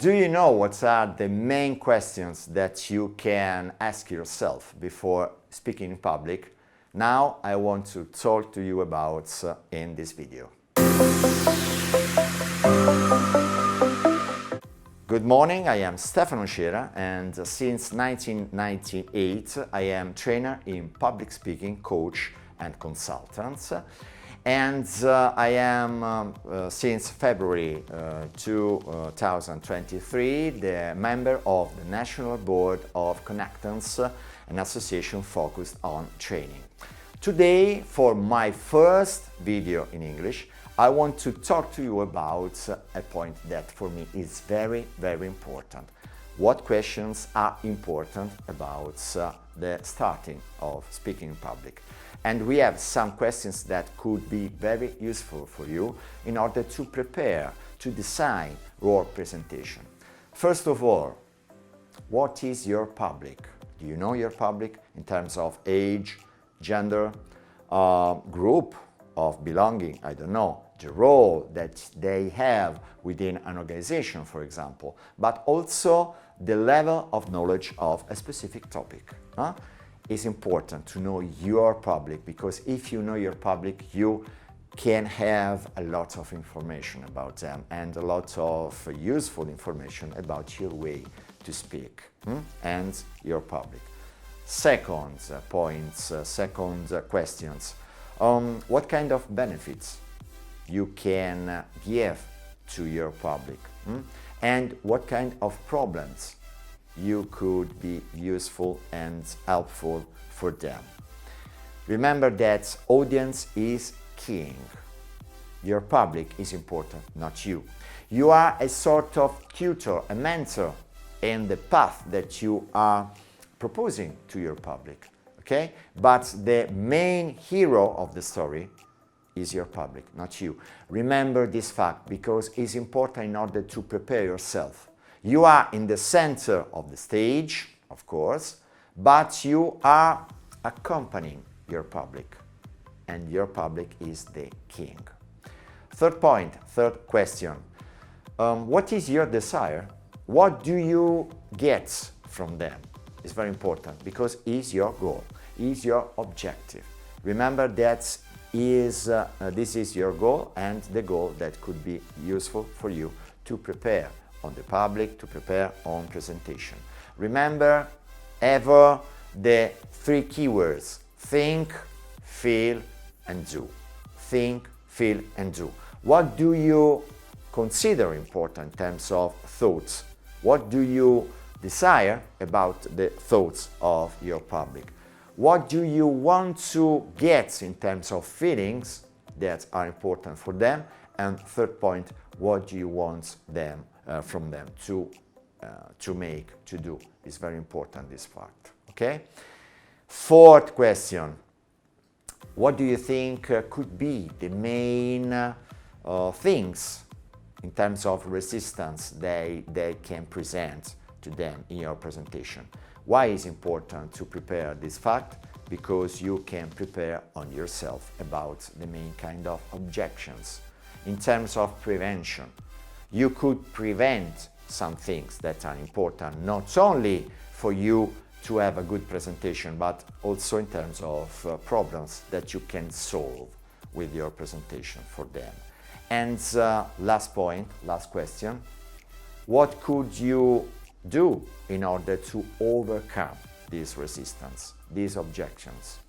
Do you know what are the main questions that you can ask yourself before speaking in public? Now I want to talk to you about in this video. Good morning, I am Stefano Cera, and since 1998 I am trainer in public speaking, coach and consultant. And I am, since February 2023, the member of the National Board of Connectants, an association focused on training. Today, for my first video in English, I want to talk to you about a point that for me is very, very important. What questions are important about the starting of speaking in public? And we have some questions that could be very useful for you in order to prepare, to design your presentation. First of all, what is your public? Do you know your public in terms of age, gender, group of belonging, I don't know, the role that they have within an organization, for example, but also the level of knowledge of a specific topic. It's important to know your public, because if you know your public, you can have a lot of information about them and a lot of useful information about your way to speak and your public. Second point, second questions. What kind of benefits you can give to your public and what kind of problems you could be useful and helpful for them. Remember that audience is king. Your public is important, not you. You are a sort of tutor, a mentor in the path that you are proposing to your public, okay? But the main hero of the story is your public, not you. Remember this fact, because it's important in order to prepare yourself. You are in the center of the stage, of course, but you are accompanying your public, and your public is the king. Third point, third question. What is your desire? What do you get from them? It's very important, because it's your goal, it's your objective. Remember that this is your goal and the goal that could be useful for you to prepare on the public, to prepare on presentation. Remember ever the three keywords: think, feel, and do. Think, feel, and do. What do you consider important in terms of thoughts? What do you desire about the thoughts of your public? What do you want to get in terms of feelings that are important for them? And third point, what do you want them from them to make, to do? It's very important, this fact, okay? Fourth question, what do you think could be the main things in terms of resistance they can present to them in your presentation? Why is it important to prepare this fact? Because you can prepare on yourself about the main kind of objections. In terms of prevention, you could prevent some things that are important, not only for you to have a good presentation, but also in terms of problems that you can solve with your presentation for them. And last point, last question, what could you do in order to overcome this resistance, these objections?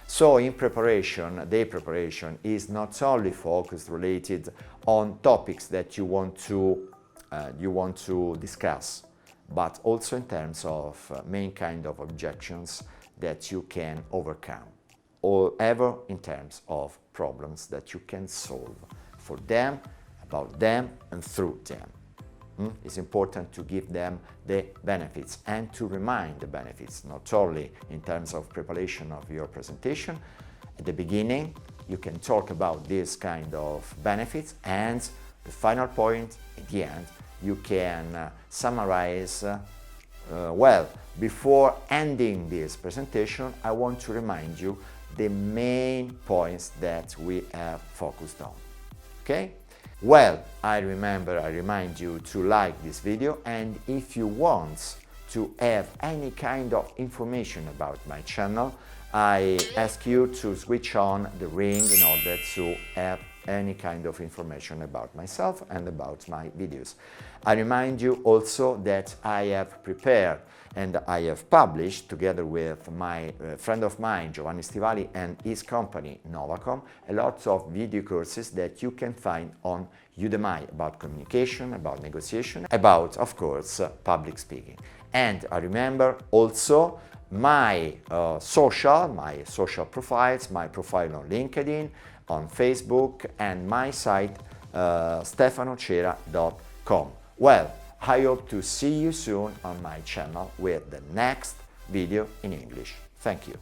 So in preparation, the preparation is not only focused related on topics that you want to discuss, but also in terms of main kind of objections that you can overcome, or ever in terms of problems that you can solve for them, about them, and through them. It's important to give them the benefits and to remind the benefits, not only in terms of preparation of your presentation. At the beginning, you can talk about this kind of benefits, and the final point, at the end, you can summarize. Well, before ending this presentation, I want to remind you the main points that we have focused on. Okay? Well, I remind you to like this video, and if you want to have any kind of information about my channel, I ask you to switch on the ring in order to have any kind of information about myself and about my videos. I remind you also that I have prepared and I have published, together with my friend of mine, Giovanni Stivali, and his company, Novacom, a lot of video courses that you can find on Udemy about communication, about negotiation, about, of course, public speaking. And I remember also my social profiles, my profile on LinkedIn, on Facebook, and my site stefanocera.com. Well, I hope to see you soon on my channel with the next video in English. Thank you.